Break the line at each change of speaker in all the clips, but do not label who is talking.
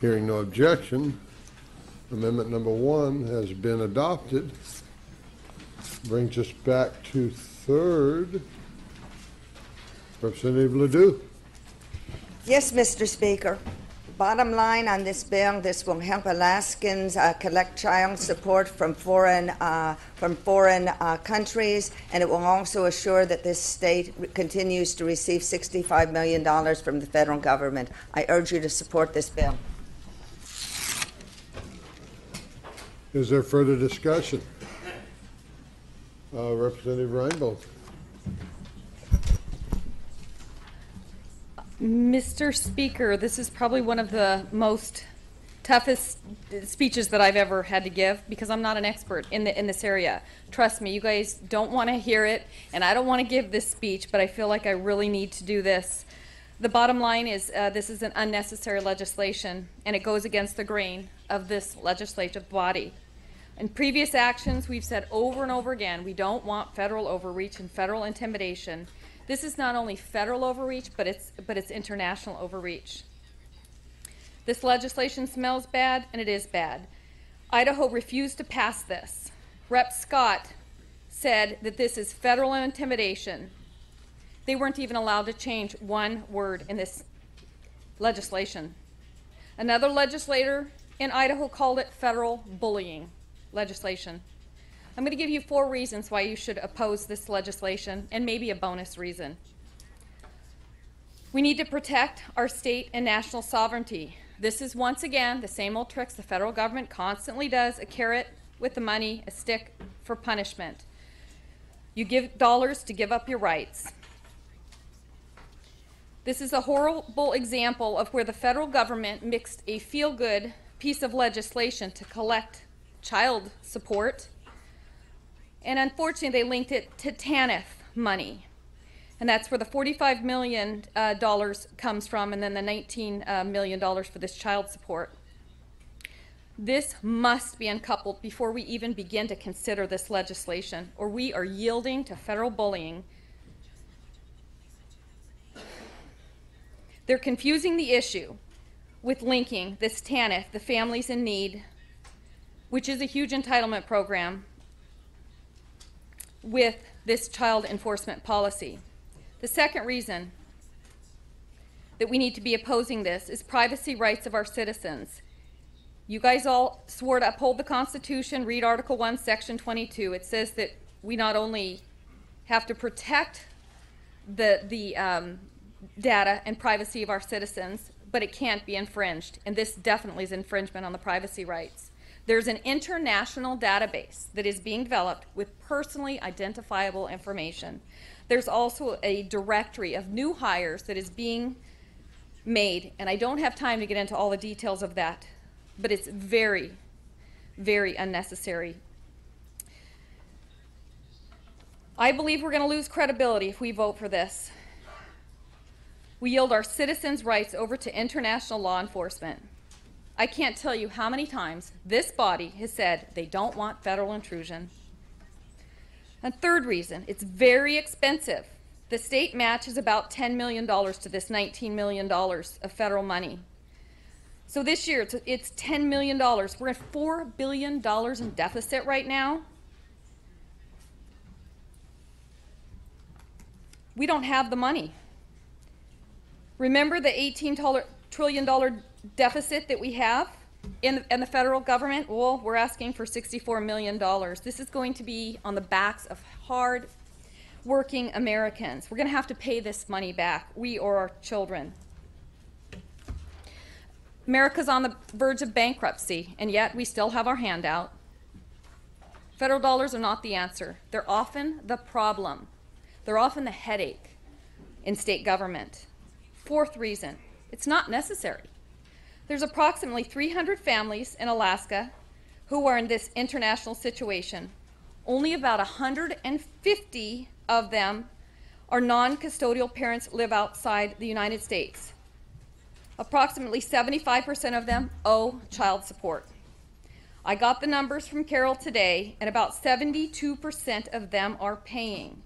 Hearing no objection, amendment number 1 has been adopted. Brings us back to third. Representative Ledoux.
Yes, Mr. Speaker. Bottom line on this bill, this will help Alaskans collect child support from foreign countries, and it will also assure that this state continues to receive $65 million from the federal government. I urge you to support this bill.
Is there further discussion? Representative Reinbold.
Mr. Speaker, this is probably one of the most toughest speeches that I've ever had to give, because I'm not an expert in this area. Trust me, you guys don't want to hear it, and I don't want to give this speech, but I feel like I really need to do this. The bottom line is this is an unnecessary legislation, and it goes against the grain of this legislative body. In previous actions, we've said over and over again, we don't want federal overreach and federal intimidation. This is not only federal overreach, but it's international overreach. This legislation smells bad, and it is bad. Idaho refused to pass this. Rep. Scott said that this is federal intimidation. They weren't even allowed to change one word in this legislation. Another legislator in Idaho called it federal bullying legislation. I'm going to give you 4 reasons why you should oppose this legislation, and maybe a bonus reason. We need to protect our state and national sovereignty. This is once again the same old tricks the federal government constantly does: a carrot with the money, a stick for punishment. You give dollars to give up your rights. This is a horrible example of where the federal government mixed a feel-good piece of legislation to collect child support, and unfortunately they linked it to TANF money, and that's where the $45 million comes from, and then the $19 million for this child support. This must be uncoupled before we even begin to consider this legislation, or we are yielding to federal bullying. They're confusing the issue with linking this TANF, the Families in Need, which is a huge entitlement program, with this child enforcement policy. The second reason that we need to be opposing this is privacy rights of our citizens. You guys all swore to uphold the Constitution. Read Article 1, Section 22. It says that we not only have to protect the data and privacy of our citizens, but it can't be infringed, and this definitely is infringement on the privacy rights. There's an international database that is being developed with personally identifiable information. There's also a directory of new hires that is being made, and I don't have time to get into all the details of that, but it's very, very unnecessary. I believe we're going to lose credibility if we vote for this. We yield our citizens' rights over to international law enforcement. I can't tell you how many times this body has said they don't want federal intrusion. And third reason, it's very expensive. The state match is about $10 million to this $19 million of federal money. So this year it's $10 million. We're at $4 billion in deficit right now. We don't have the money. Remember the $18 trillion deficit that we have in the federal government? Well, we're asking for $64 million. This is going to be on the backs of hard-working Americans. We're going to have to pay this money back, we or our children. America's on the verge of bankruptcy, and yet we still have our hand out. Federal dollars are not the answer. They're often the problem. They're often the headache in state government. Fourth reason, it's not necessary. There's approximately 300 families in Alaska who are in this international situation. Only about 150 of them are non-custodial parents live outside the United States. Approximately 75% of them owe child support. I got the numbers from Carol today, and about 72% of them are paying.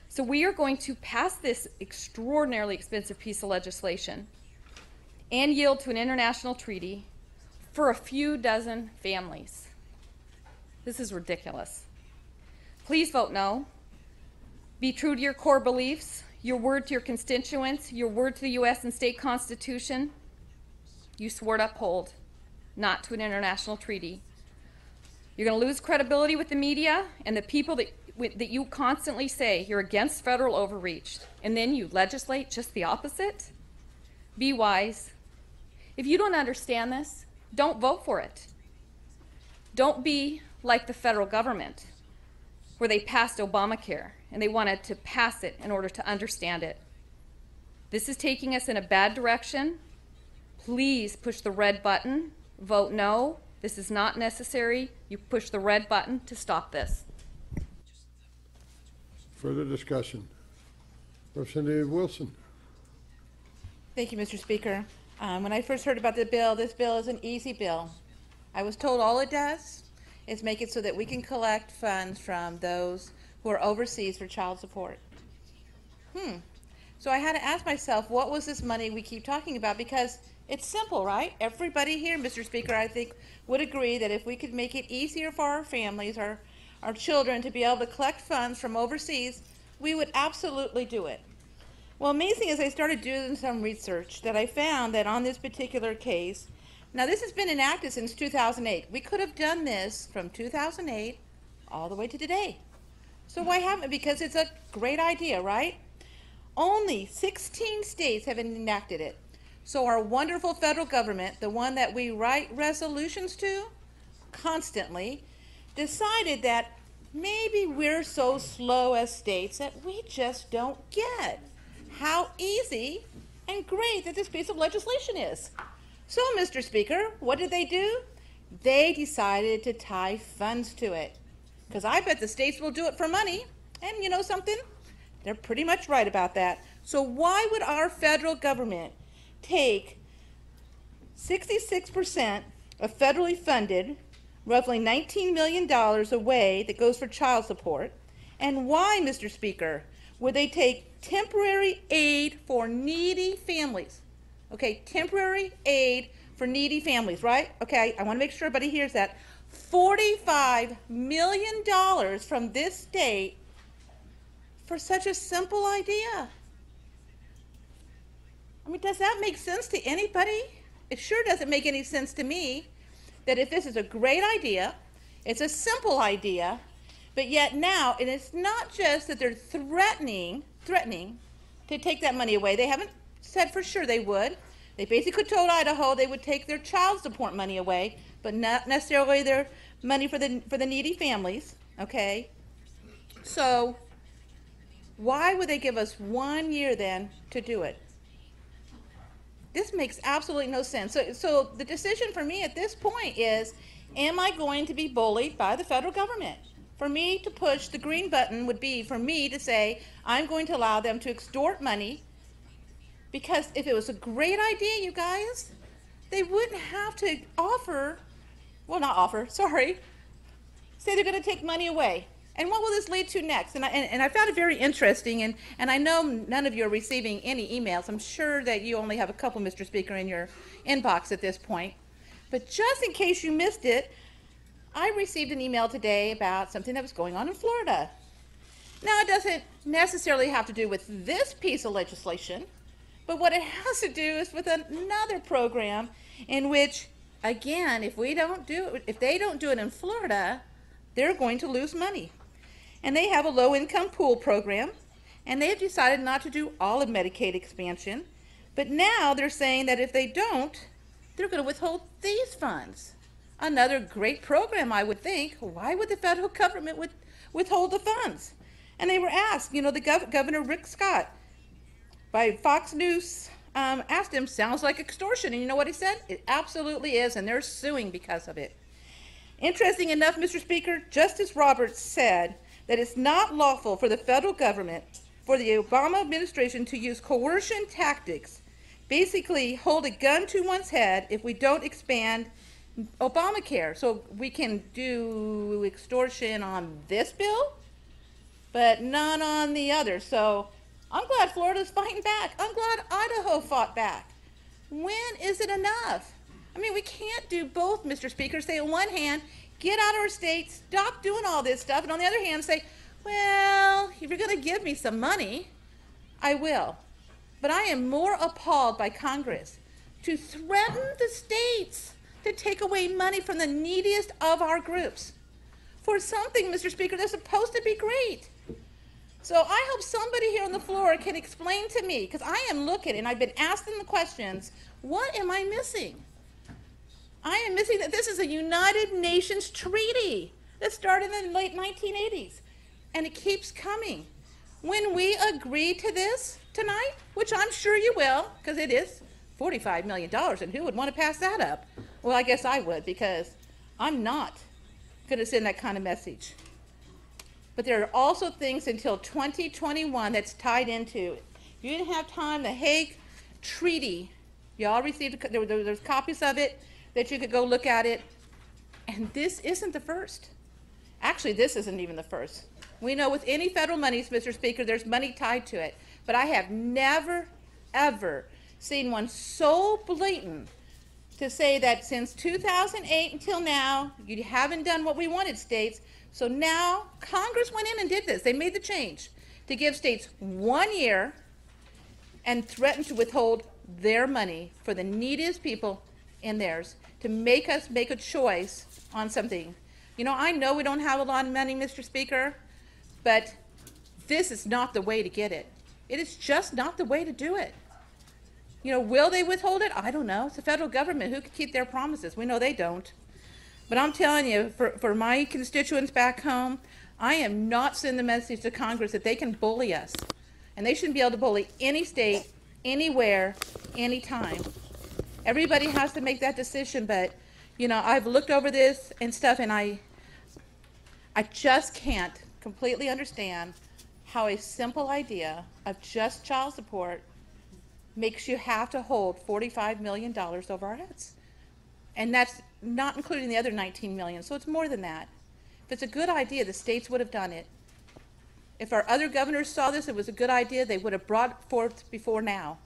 So we are going to pass this extraordinarily expensive piece of legislation and yield to an international treaty for a few dozen families. This is ridiculous. Please vote no. Be true to your core beliefs, your word to your constituents, your word to the U.S. and state constitution. You swore to uphold, not to an international treaty. You're going to lose credibility with the media and the people that you constantly say you're against federal overreach, and then you legislate just the opposite. Be wise. If you don't understand this, don't vote for it. Don't be like the federal government, where they passed Obamacare and they wanted to pass it in order to understand it. This is taking us in a bad direction. Please push the red button. Vote no. This is not necessary. You push the red button to stop this.
Further discussion. Representative Wilson.
Thank you, Mr. Speaker. When I first heard about the bill, this bill is an easy bill. I was told all it does is make it so that we can collect funds from those who are overseas for child support. So I had to ask myself, what was this money we keep talking about? Because it's simple, right? Everybody here, Mr. Speaker, I think would agree that if we could make it easier for our families, our children to be able to collect funds from overseas, we would absolutely do it. Well, amazing as I started doing some research that I found that on this particular case, now this has been enacted since 2008. We could have done this from 2008 all the way to today. So why haven't we? Because it's a great idea, right? Only 16 states have enacted it. So our wonderful federal government, the one that we write resolutions to constantly, decided that maybe we're so slow as states that we just don't get how easy and great that this piece of legislation is. So, Mr. Speaker, what did they do? They decided to tie funds to it. Because I bet the states will do it for money. And you know something? They're pretty much right about that. So why would our federal government take 66% of federally funded, roughly $19 million away that goes for child support? And why, Mr. Speaker, would they take temporary aid for needy families? Okay, temporary aid for needy families, right? Okay, I want to make sure everybody hears that. $45 million from this state for such a simple idea. I mean, does that make sense to anybody? It sure doesn't make any sense to me that if this is a great idea, it's a simple idea, but yet now, and it's not just that they're threatening to take that money away. They haven't said for sure they would. They basically told Idaho they would take their child support money away, but not necessarily their money for the needy families, okay? So why would they give us 1 year then to do it? This makes absolutely no sense. So the decision for me at this point is, am I going to be bullied by the federal government? For me to push the green button would be for me to say, I'm going to allow them to extort money, because if it was a great idea, you guys, they wouldn't have to say they're going to take money away. And what will this lead to next? And I found it very interesting, and I know none of you are receiving any emails. I'm sure that you only have a couple, Mr. Speaker, in your inbox at this point. But just in case you missed it, I received an email today about something that was going on in Florida. Now, it doesn't necessarily have to do with this piece of legislation, but what it has to do is with another program in which, again, if they don't do it in Florida, they're going to lose money. And they have a low-income pool program, and they have decided not to do all of Medicaid expansion, but now they're saying that if they don't, they're going to withhold these funds. Another great program, I would think. Why would the federal government withhold the funds? And they were asked, the Governor Rick Scott by Fox News asked him, sounds like extortion. And you know what he said? It absolutely is, and they're suing because of it. Interesting enough, Mr. Speaker, Justice Roberts said that it's not lawful for the federal government, for the Obama administration to use coercion tactics, basically hold a gun to one's head if we don't expand Obamacare. So we can do extortion on this bill, but not on the other. So I'm glad Florida's fighting back. I'm glad Idaho fought back. When is it enough? I mean, we can't do both, Mr. Speaker. Say on one hand, get out of our state, stop doing all this stuff, and on the other hand say, well, if you're going to give me some money, I will. But I am more appalled by Congress to threaten the states to take away money from the neediest of our groups for something, Mr. Speaker, that's supposed to be great. So I hope somebody here on the floor can explain to me, because I am looking and I've been asking the questions, what am I missing? I am missing that this is a United Nations treaty that started in the late 1980s, and it keeps coming. When we agree to this tonight, which I'm sure you will, because it is $45 million, and who would want to pass that up? Well, I guess I would, because I'm not going to send that kind of message. But there are also things until 2021 that's tied into it. If you didn't have time, the Hague Treaty, you all received, there's copies of it that you could go look at it. And this isn't the first. Actually, this isn't even the first. We know with any federal monies, Mr. Speaker, there's money tied to it. But I have never, ever seen one so blatant to say that since 2008 until now, you haven't done what we wanted, states. So now Congress went in and did this. They made the change to give states 1 year and threaten to withhold their money for the neediest people in theirs to make us make a choice on something. You know, I know we don't have a lot of money, Mr. Speaker, but this is not the way to get it. It is just not the way to do it. You know, will they withhold it? I don't know. It's the federal government. Who could keep their promises? We know they don't. But I'm telling you, for my constituents back home, I am not sending the message to Congress that they can bully us. And they shouldn't be able to bully any state, anywhere, anytime. Everybody has to make that decision, but, you know, I've looked over this and stuff, and I just can't completely understand how a simple idea of just child support makes you have to hold $45 million over our heads. And that's not including the other 19 million, so it's more than that. If it's a good idea, the states would have done it. If our other governors saw this, it was a good idea, they would have brought it forth before now.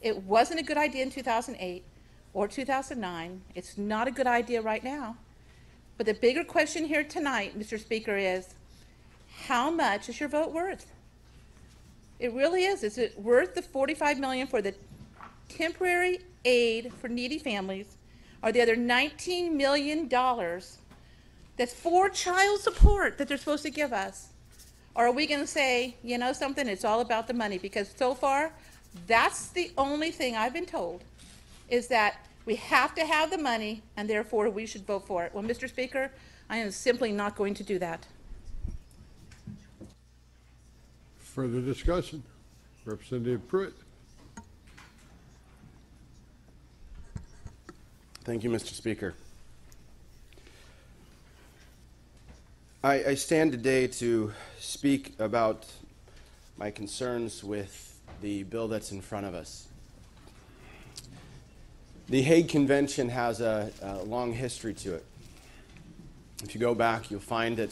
It wasn't a good idea in 2008 or 2009. It's not a good idea right now. But the bigger question here tonight, Mr. Speaker, is how much is your vote worth? It really is. Is it worth the $45 million for the temporary aid for needy families, or the other $19 million that's for child support that they're supposed to give us? Or are we going to say, you know something, it's all about the money? Because so far, that's the only thing I've been told, is that we have to have the money, and therefore we should vote for it. Well, Mr. Speaker, I am simply not going to do that.
Further discussion? Representative Pruitt.
Thank you, Mr. Speaker. I stand today to speak about my concerns with the bill that's in front of us. The Hague Convention has a long history to it. If you go back, you'll find that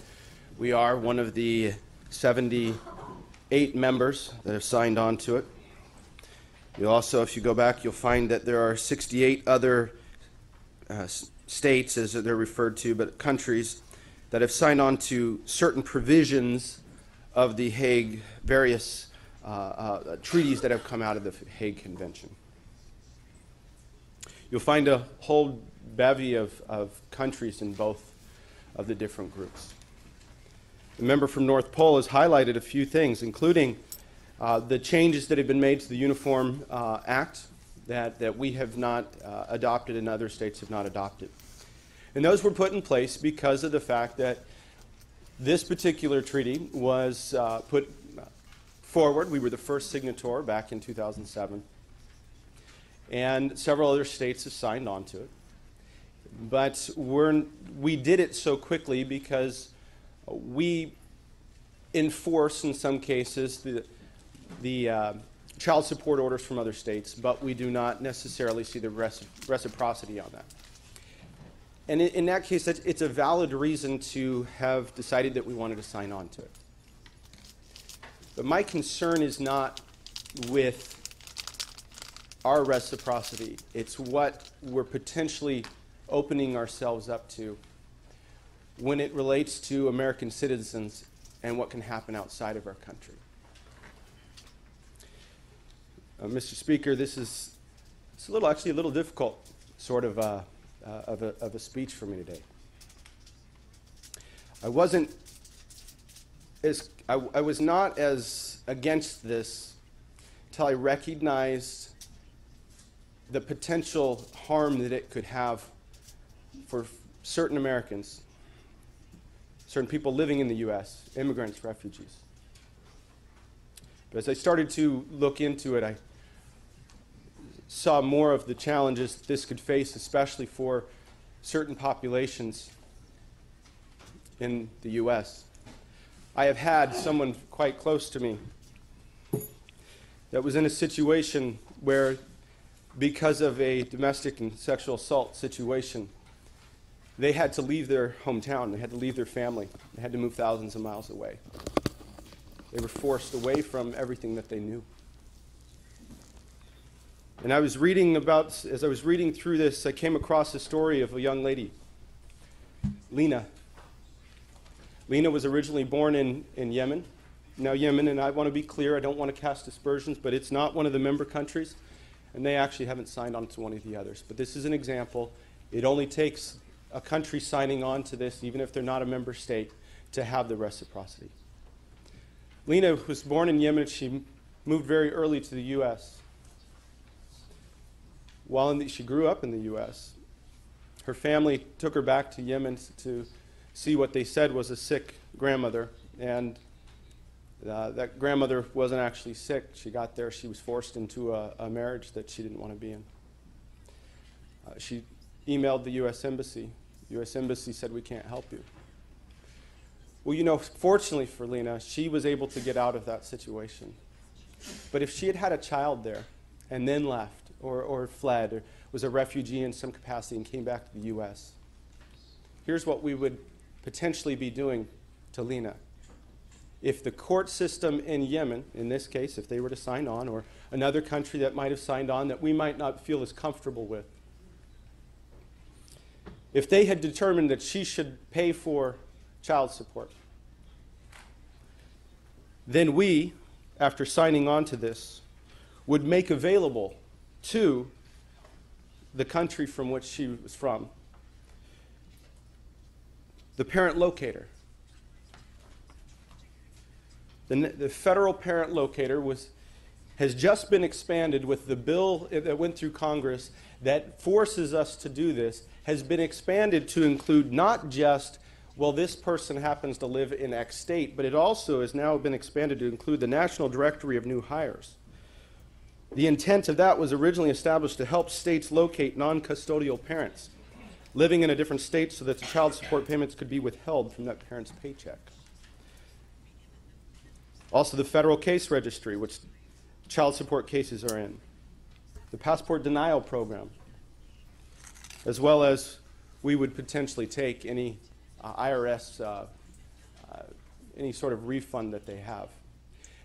we are one of the 78 members that have signed on to it. You'll also, if you go back, you'll find that there are 68 other states, as they're referred to, but countries that have signed on to certain provisions of the Hague, various treaties that have come out of the Hague Convention. You'll find a whole bevy of countries in both of the different groups. The member from North Pole has highlighted a few things, including the changes that have been made to the Uniform Act that we have not adopted and other states have not adopted. And those were put in place because of the fact that this particular treaty was put forward. We were the first signatory back in 2007. And several other states have signed on to it. But we did it so quickly because we enforce, in some cases, the child support orders from other states, but we do not necessarily see the reciprocity on that. And in that case, it's a valid reason to have decided that we wanted to sign on to it. But my concern is not with our reciprocity. It's what we're potentially opening ourselves up to when it relates to American citizens and what can happen outside of our country. Mr. Speaker, it's actually a little difficult sort of a speech for me today. I was not as against this until I recognized the potential harm that it could have for certain Americans, certain people living in the U.S., immigrants, refugees. But as I started to look into it, I saw more of the challenges that this could face, especially for certain populations in the U.S. I have had someone quite close to me that was in a situation where, because of a domestic and sexual assault situation, they had to leave their hometown, they had to leave their family, they had to move thousands of miles away. They were forced away from everything that they knew. And as I was reading through this, I came across the story of a young lady, Lena. Lena was originally born in Yemen. Now Yemen, and I want to be clear, I don't want to cast aspersions, but it's not one of the member countries, and they actually haven't signed on to one of the others. But this is an example. It only takes a country signing on to this, even if they're not a member state, to have the reciprocity. Lena was born in Yemen. She moved very early to the U.S. She grew up in the U.S., her family took her back to Yemen to see what they said was a sick grandmother, and that grandmother wasn't actually sick. She got there, she was forced into a marriage that she didn't want to be in. She emailed the U.S. Embassy. The U.S. Embassy said, "We can't help you." Well, fortunately for Lena, she was able to get out of that situation. But if she had had a child there and then left, or fled, or was a refugee in some capacity and came back to the U.S., here's what we would potentially be doing to Lena. If the court system in Yemen, in this case, if they were to sign on, or another country that might have signed on that we might not feel as comfortable with, if they had determined that she should pay for child support, then we, after signing on to this, would make available to the country from which she was from the parent locator. The federal parent locator has just been expanded with the bill that went through Congress that forces us to do this, has been expanded to include not just, well, this person happens to live in X state, but it also has now been expanded to include the National Directory of New Hires. The intent of that was originally established to help states locate non-custodial parents living in a different state so that the child support payments could be withheld from that parent's paycheck. Also, the federal case registry, which child support cases are in. The passport denial program, as well as we would potentially take any IRS, any sort of refund that they have.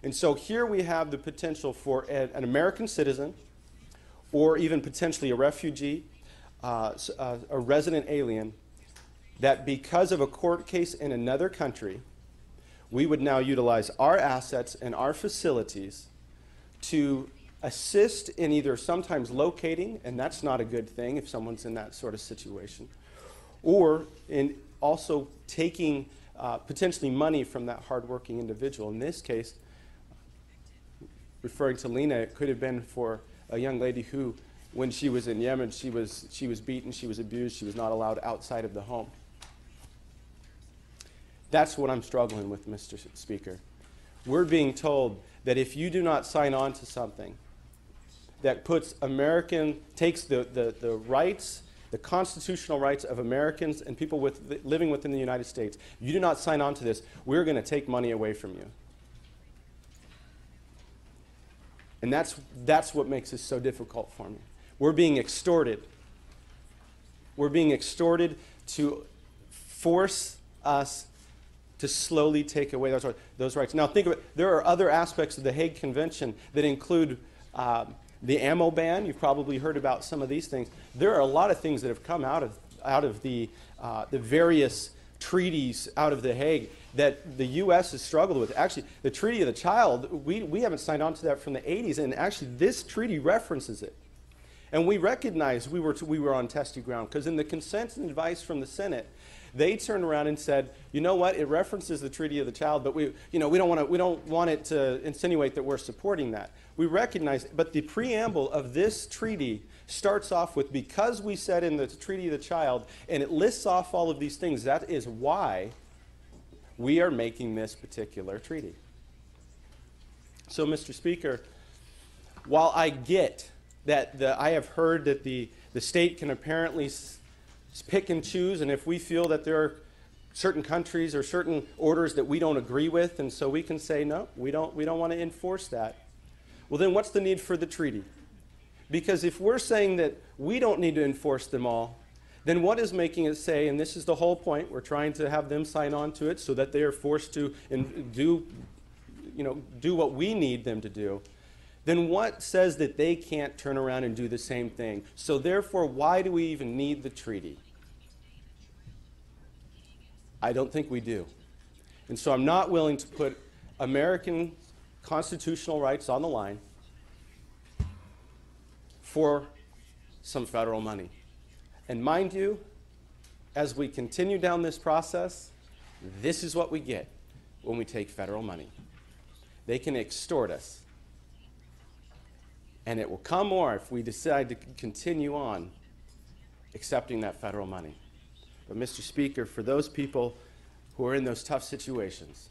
And so here we have the potential for an American citizen, or even potentially a refugee, a resident alien, that because of a court case in another country, we would now utilize our assets and our facilities to assist in either sometimes locating, and that's not a good thing if someone's in that sort of situation, or in also taking potentially money from that hardworking individual. In this case, referring to Lena, it could have been for a young lady who, when she was in Yemen, she was beaten, she was abused, she was not allowed outside of the home. That's what I'm struggling with, Mr. Speaker. We're being told that if you do not sign on to something that takes the rights, the constitutional rights of Americans and people living within the United States, you do not sign on to this, we're going to take money away from you. And that's what makes this so difficult for me. We're being extorted. We're being extorted to force us to slowly take away those rights. Now think of it, there are other aspects of the Hague Convention that include The ammo ban, you've probably heard about some of these things. There are a lot of things that have come out of the various treaties out of The Hague that the U.S. has struggled with. Actually, the Treaty of the Child, we haven't signed on to that from the 80s, and actually this treaty references it. And we recognize we were on testy ground, because in the consent and advice from the Senate, they turned around and said, you know what, it references the Treaty of the Child, but we don't want it to insinuate that we're supporting that. We recognize, but the preamble of this treaty starts off with, because we said in the Treaty of the Child, and it lists off all of these things, that is why we are making this particular treaty. So, Mr. Speaker, while I get that I have heard that the state can apparently pick and choose, and if we feel that there are certain countries or certain orders that we don't agree with, and so we can say, no, we don't want to enforce that. Well, then what's the need for the treaty? Because if we're saying that we don't need to enforce them all, then what is making it say, and this is the whole point, we're trying to have them sign on to it so that they are forced to do what we need them to do, then what says that they can't turn around and do the same thing? So therefore, why do we even need the treaty? I don't think we do. And so I'm not willing to put American constitutional rights on the line for some federal money. And mind you, as we continue down this process, this is what we get when we take federal money. They can extort us. And it will come more if we decide to continue on accepting that federal money. But Mr. Speaker, for those people who are in those tough situations,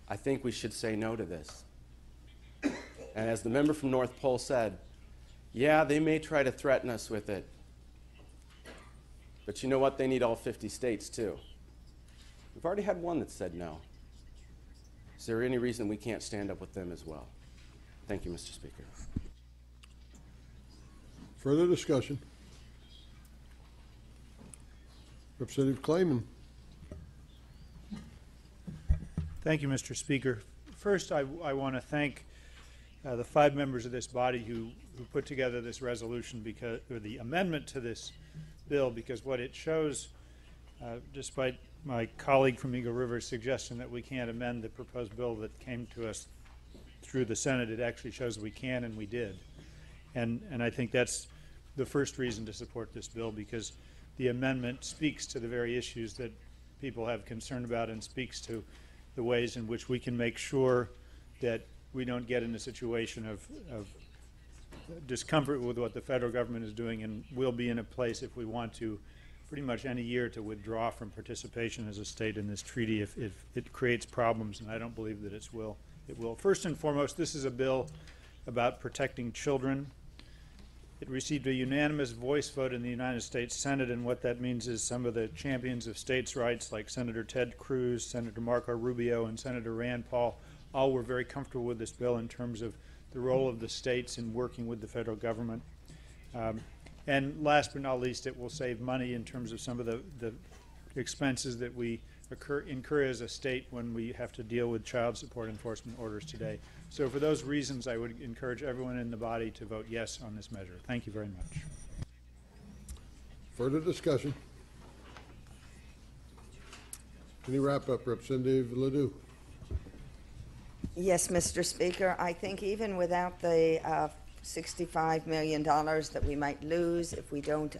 I think we should say no to this. And as the member from North Pole said, yeah, they may try to threaten us with it. But you know what? They need all 50 states too. We've already had one that said no. Is there any reason we can't stand up with them as well? Thank you, Mr. Speaker.
Further discussion? Representative Clayman.
Thank you, Mr. Speaker. First, I want to thank the 5 members of this body who put together this resolution, or the amendment to this bill, because what it shows, despite my colleague from Eagle River's suggestion that we can't amend the proposed bill that came to us through the Senate, it actually shows we can, and we did. And I think that's the first reason to support this bill, because the amendment speaks to the very issues that people have concern about, and speaks to the ways in which we can make sure that we don't get in a situation of discomfort with what the federal government is doing, and we'll be in a place, if we want to, pretty much any year, to withdraw from participation as a state in this treaty if it creates problems, and I don't believe that it will. First and foremost, this is a bill about protecting children. It received a unanimous voice vote in the United States Senate, and what that means is some of the champions of states' rights, like Senator Ted Cruz, Senator Marco Rubio, and Senator Rand Paul, all were very comfortable with this bill in terms of the role of the states in working with the federal government. And last but not least, it will save money in terms of some of the expenses that we incur as a state when we have to deal with child support enforcement orders today. So for those reasons, I would encourage everyone in the body to vote yes on this measure. Thank you very much.
Further discussion? Any wrap-up, Representative Ledoux?
Yes, Mr. Speaker, I think even without the $65 million that we might lose if we don't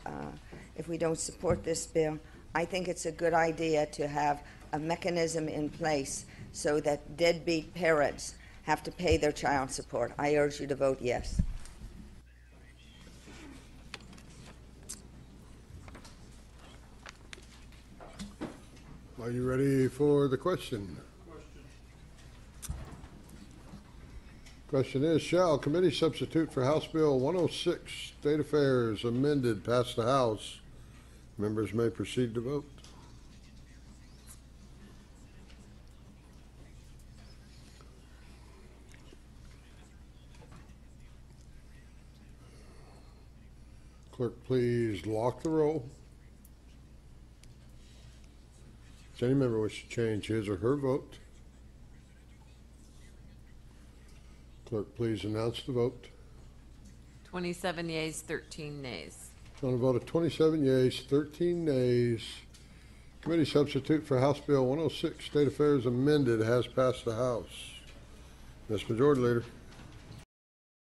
support this bill, I think it's a good idea to have a mechanism in place so that deadbeat parents have to pay their child support. I urge you to vote yes.
Are you ready for the question? Question is, shall committee substitute for House Bill 106, State Affairs amended, pass the House? Members may proceed to vote. Clerk, please lock the roll. Does any member wish to change his or her vote? Clerk, please announce the vote.
27 yeas, 13 nays.
On a vote of 27 yeas, 13 nays, committee substitute for House Bill 106, State Affairs amended, has passed the House. Ms. Majority Leader.